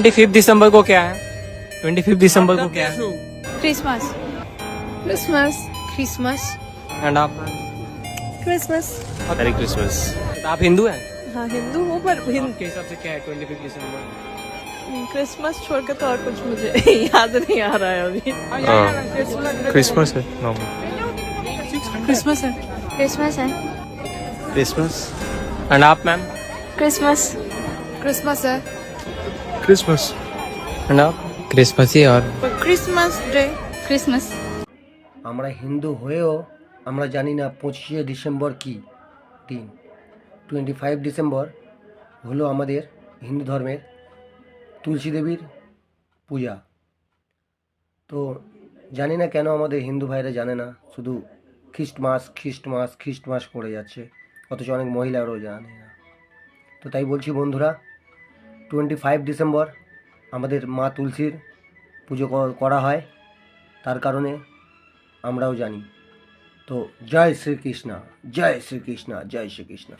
दिसंबर को क्या है? 25 दिसंबर को क्या है? क्रिसमस क्रिसमस क्रिसमस एंड आप? Christmas merry Christmas. आप हिंदू हैं? हाँ हिंदू हूँ पर आपके हिसाब से क्या है 25 दिसंबर? क्रिसमस छोड़ के तो और कुछ मुझे याद नहीं आ रहा है अभी। क्रिसमस है क्रिसमस है क्रिसमस है क्रिसमस एंड आप मैम? क्रिसमस क्रिसमस है क्रिसमस एंड आप? क्रिसमस ही और क्रिसमस डे क्रिसमस। আমরা হিন্দু হয়েও আমরা জানি না 25শে ডিসেম্বর কি দিন। 25 ডিসেম্বর হলো আমাদের হিন্দু ধর্মের তুলসী দেবীর পূজা। তো জানি না কেন আমাদের হিন্দু ভাইরা জানে না, শুধু খ্রিস্টমাস খ্রিস্টমাস খ্রিস্টমাস করে যাচ্ছে, অথচ অনেক মহিলারাও জানে না। তো তাই বলছি বন্ধুরা, 25 ডিসেম্বর আমাদের মা তুলসীর পুজো করা হয়, তার কারণে আমরাও জানি। তো জয় শ্রীকৃষ্ণ, জয় শ্রীকৃষ্ণ, জয় শ্রীকৃষ্ণ।